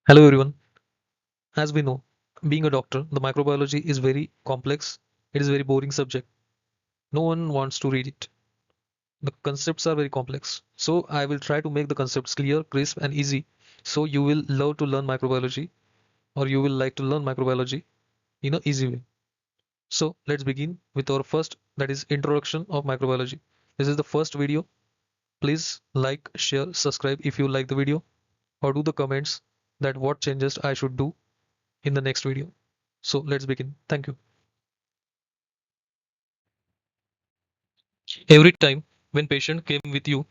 Hello everyone. As we know, being a doctor, the microbiology is very complex. It is a very boring subject. No one wants to read it. The concepts are very complex. So I will try to make the concepts clear, crisp and easy. So you will love to learn microbiology or you will like to learn microbiology in an easy way. So let's begin with our first, that is introduction of microbiology. This is the first video. Please like, share, subscribe if you like the video or do the comments that what changes I should do in the next video. So let's begin. Thank you. Every time when patient came with you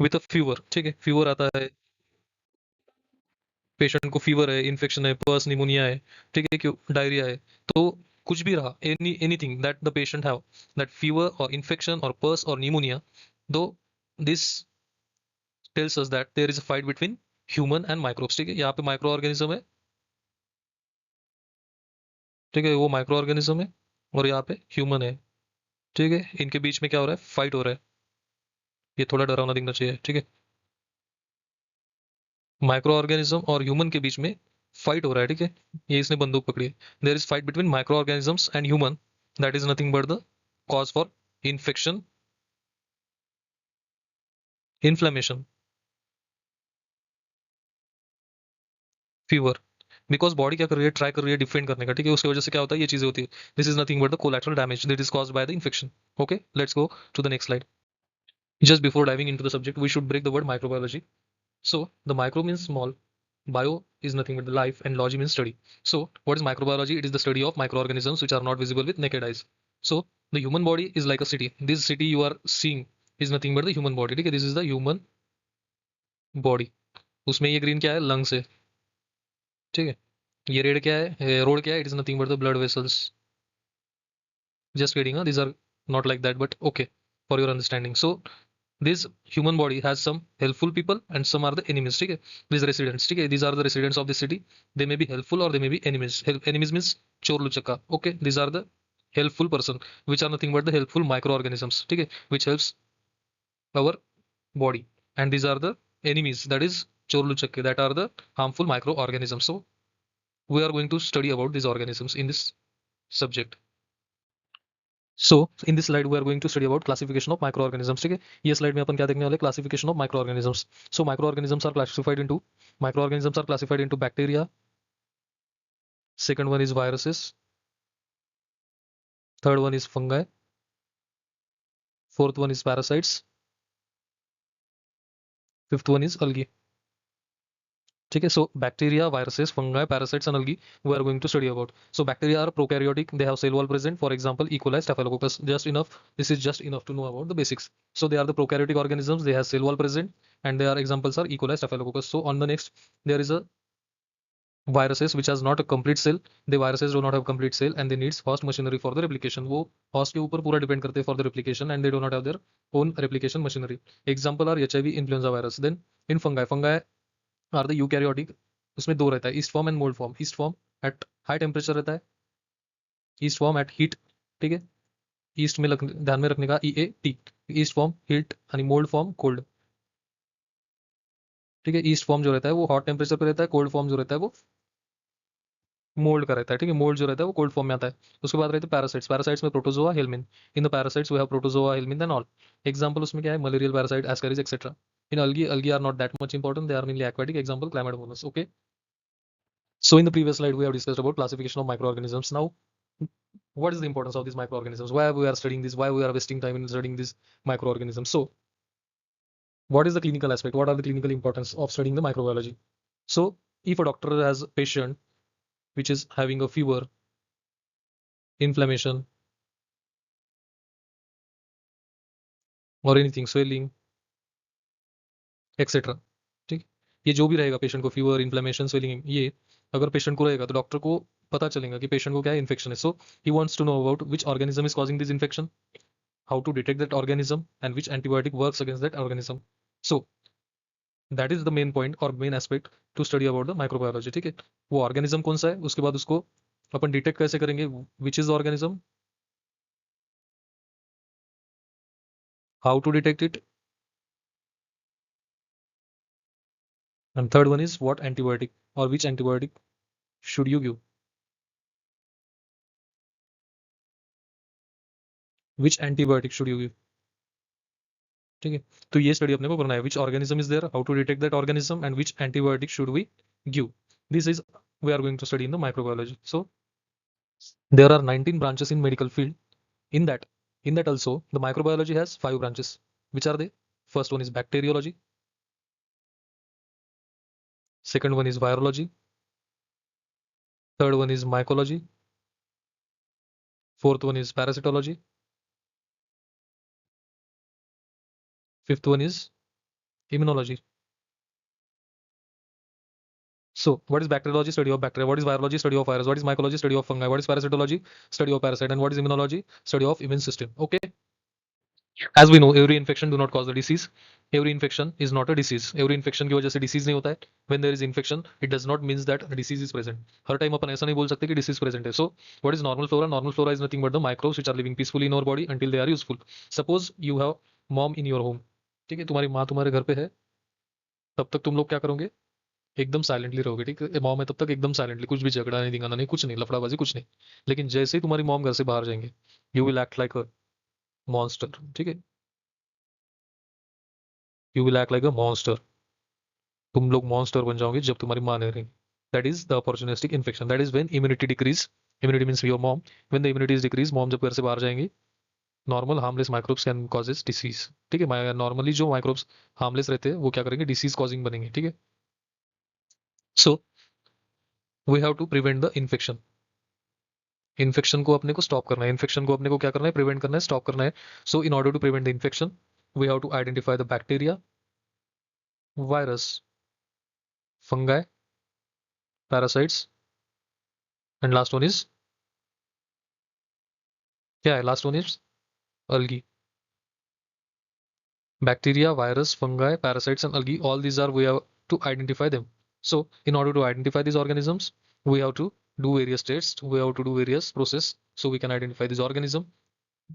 with a fever, ठीक है, fever आता है, patient को fever है, infection है, purse pneumonia है, ठीक है, क्यों डायरिया है, तो कुछ भी रहा, anything that the patient have, that fever और इन्फेक्शन और पर्स और pneumonia, though this tells us that there is a fight between human and microbes, ठीक है, यहाँ पे माइक्रो ऑर्गेनिज्म है, ठीक है, वो माइक्रो ऑर्गेनिज्म है और यहाँ पे ह्यूमन है, ठीक है, इनके बीच में क्या हो रहा है, फाइट हो रहा है, ये थोड़ा डरावना दिखना चाहिए, ठीक है, माइक्रो ऑर्गेनिज्म और ह्यूमन के बीच में फाइट हो रहा है, ठीक है, ये इसने बंदूक पकड़ी है, there is fight between microorganisms and human, that is nothing but the cause for infection, inflammation, fever, because body क्या कर रही है, ट्राई कर रही है डिफेंड करने का, ठीक है, उसकी वजह से क्या होता है, ये चीजें होती है, this is nothing but the collateral damage that is caused by the infection. Okay, let's go to the next slide. Just before diving into the subject, we should break the word microbiology. So the micro means small, bio is nothing but the life, and logy means study. So what is microbiology? It is the study of microorganisms which are not visible with naked eyes. So the human body is like a city. This city you are seeing is nothing but the human body. ठीक है, this is the human body. उसमें ये green क्या है, lungs है, ठीक है, ये red क्या है, road क्या है, it is nothing but the blood vessels. Just kidding, huh? These are not like that, but okay, for your understanding. So this human body has some helpful people and some are the enemies, ठीक है, these residents, ठीक है, these are the residents of the city, they may be helpful or they may be enemies. Enemies means चोर लुचक्का, okay, these are the helpful person which are nothing but the helpful microorganisms, ठीक है, which helps our body, and these are the enemies, that is चोर लुचक्के, that are the harmful microorganisms. So we are going to study about these organisms in this subject. So in this slide we are going to study about classification of microorganisms, ठीक है, ये slide में अपन क्या देखने वाले, classification of microorganisms. So microorganisms are classified into, bacteria, second one is viruses, third one is fungi, fourth one is parasites, fifth one is algae, ठीक है. So bacteria, viruses, fungi, parasites and algae we are going to study about. So bacteria are prokaryotic, they have cell wall present, for example E. coli, staphylococcus. Just enough, this is just enough to know about the basics. So they are the prokaryotic organisms, they have cell wall present, and their examples are E. coli, staphylococcus. So on the next there is a viruses which has not a complete cell, the viruses do not have complete cell and they needs host machinery for the replication, वो host के ऊपर पूरा depend करते हैं for the replication and they do not have their own replication machinery. Example are HIV, influenza virus. Then in fungi are the eukaryotic, उसमें दो रहता है, east form and mould form. East form at high temperature रहता है, east form eight heat, ठीक है, east में ध्यान में रखने का EAT, ईस्ट फॉर्म हीट यानी मोल्ड फॉर्म कोल्ड, ठीक है, ईस्ट फॉर्म जो रहता है वो हॉट टेम्परेचर पे रहता है, कोल्ड फॉर्म जो रहता है वो मोल्ड का रहता है, ठीक है, मोल्ड जो रहता है वो कोल्ड फॉर्म में आता है. उसके बाद रहते हैं पैरासाइट्स, पैरासाइट्स में protozoa, helminth. In the parasites we have protozoa, helminth and all. Example उसमें क्या है, malarial parasite, Ascaris etcetera. In algae are not that much important, they are mainly aquatic. Example chlamydomonas. Okay, so in the previous slide we have discussed about classification of microorganisms. Now what is the importance of these microorganisms, why we are studying this, why we are wasting time in studying these microorganisms? So what is the clinical aspect, what are the clinical importance of studying the microbiology? So if a doctor has a patient which is having a fever, inflammation और anything, swelling etcetera, ठीक, ये जो भी रहेगा patient को, fever, inflammation, swelling, ये अगर patient को रहेगा तो डॉक्टर को पता चलेगा कि पेशेंट को क्या इन्फेक्शन है. So he wants to know about which organism is causing this infection, how to detect that organism and which antibiotic works against that organism. So that is the main point or main aspect to study about the microbiology, ठीक है, वो organism कौन सा है, उसके बाद उसको अपन detect कैसे करेंगे, which is organism, how to detect it, and third one is what antibiotic or which antibiotic should you give? Which antibiotic should you give? ठीक है, तो ये स्टडी अपने को करना है, which organism is there, how to detect that organism and which antibiotic should we give. This is we are going to study in the microbiology. So there are 19 branches in medical field. In that also the microbiology has 5 branches. Which are they? First one is bacteriology, second one is virology, third one is mycology, fourth one is parasitology, fifth one is immunology. So what is bacteriology? Study of bacteria. What is virology? Study of virus. What is mycology? Study of fungi. What is parasitology? Study of parasite. And what is immunology? Study of immune system. Okay. As we know, every infection do not cause the disease. Every infection is not a disease. Every infection की वजह से disease नहीं होता है. When there is infection, it does not means that a disease is present. Her time अपन ऐसा नहीं बोल सकते कि disease present है. So what is normal flora? Normal flora is nothing but the microbes which are living peacefully in our body until they are useful. Suppose you have mom in your home. ठीक है, तुम्हारी माँ तुम्हारे घर पे है, तब तक तुम लोग क्या करोगे? एकदम साइलेंटली रहोगे. ठीक है, मॉम है तब तक एकदम साइलेंटली, कुछ भी झगड़ा नहीं, दिखाना नहीं, कुछ नहीं, लफड़ाबाजी कुछ नहीं. लेकिन जैसे ही तुम्हारी मॉम घर से बाहर जाएंगे, you will act like a monster. ठीक है, you will act like a monster. तुम लोग मॉन्स्टर बन जाओगे जब तुम्हारी माँ नहीं रहेगी. That is the opportunistic infection. That is when immunity decrease. Immunity means your mom. When the immunity is decrease, mom जब घर से बाहर जाएंगी, normal harmless microbes can causes disease. ठीक है, नॉर्मली जो माइक्रोब्स हार्मलेस रहते हैं वो क्या करेंगे? डिसीज कॉजिंग बनेंगे. ठीक है, so we have to prevent the infection. Infection को अपने को स्टॉप करना है. इन्फेक्शन को अपने को क्या करना है? प्रिवेंट करना है, स्टॉप करना है. So in order to prevent the infection, we have to identify the bacteria, virus, fungi, parasites, and last one is क्या है? Last one is algae. Bacteria, virus, fungi, parasites, and algae, all these are, we have to identify them. So in order to identify these organisms, we have to do various tests, we have to do various process, so we can identify this organism.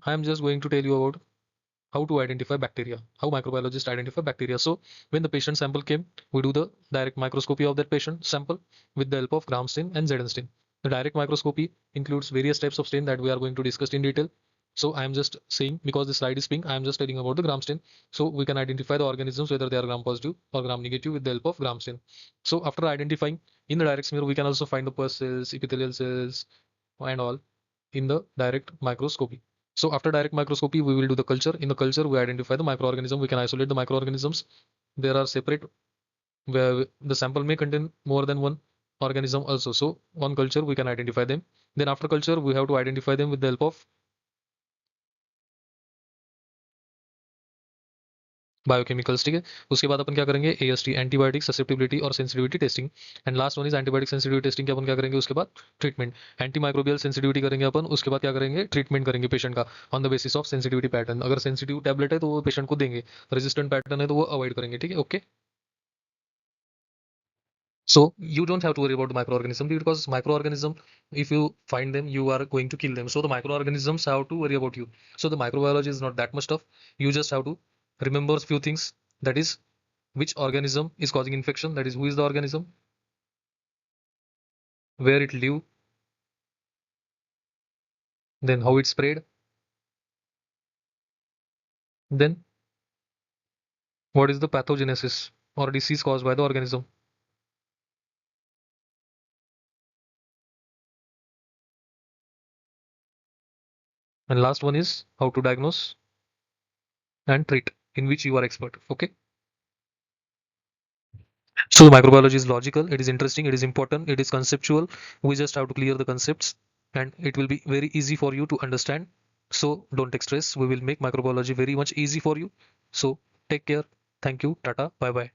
I am just going to tell you about how to identify bacteria, how microbiologists identify bacteria. So when the patient sample came, we do the direct microscopy of that patient sample with the help of gram stain and Zn stain. The direct microscopy includes various types of stain that we are going to discuss in detail. So I am just saying, because the slide is pink, I am just telling about the gram stain. So we can identify the organisms whether they are gram positive or gram negative with the help of gram stain. So after identifying, in the direct smear, we can also find the pus cells, epithelial cells, and all in the direct microscopy. So after direct microscopy, we will do the culture. In the culture, we identify the microorganism. We can isolate the microorganisms. There are separate, where the sample may contain more than one organism also. So on culture, we can identify them. Then after culture, we have to identify them with the help of biochemicals. ठीक है, उसके बाद अपन क्या करेंगे? AST, antibiotic susceptibility और sensitivity testing. And last one is antibiotic sensitivity testing. अपन क्या करेंगे उसके बाद? ट्रीटमेंट. एंटी माइक्रोबियल सेंसिटिविटी करेंगे अपन, उसके बाद क्या करेंगे? ट्रीटमेंट करेंगे पेशेंट का on the basis of sensitivity pattern. अगर सेंसिटिव टैबलेट है तो वो पेशेंट को देंगे, रेजिस्टेंट पैटर्न है तो वो अवॉइड करेंगे. ठीक है, okay. So you don't have to worry about the microorganism, because microorganism, if you find them, you are going to kill them. So the microorganisms have to worry about you. So the microbiology is not that much tough. You just have to remember a few things. That is, which organism is causing infection, that is, who is the organism, where it live, then how it spread, then what is the pathogenesis or disease caused by the organism, and last one is how to diagnose and treat, in which you are expert. Okay, so microbiology is logical, it is interesting, it is important, it is conceptual. We just have to clear the concepts and it will be very easy for you to understand. So don't take stress, we will make microbiology very much easy for you. So take care, thank you, tata, bye bye.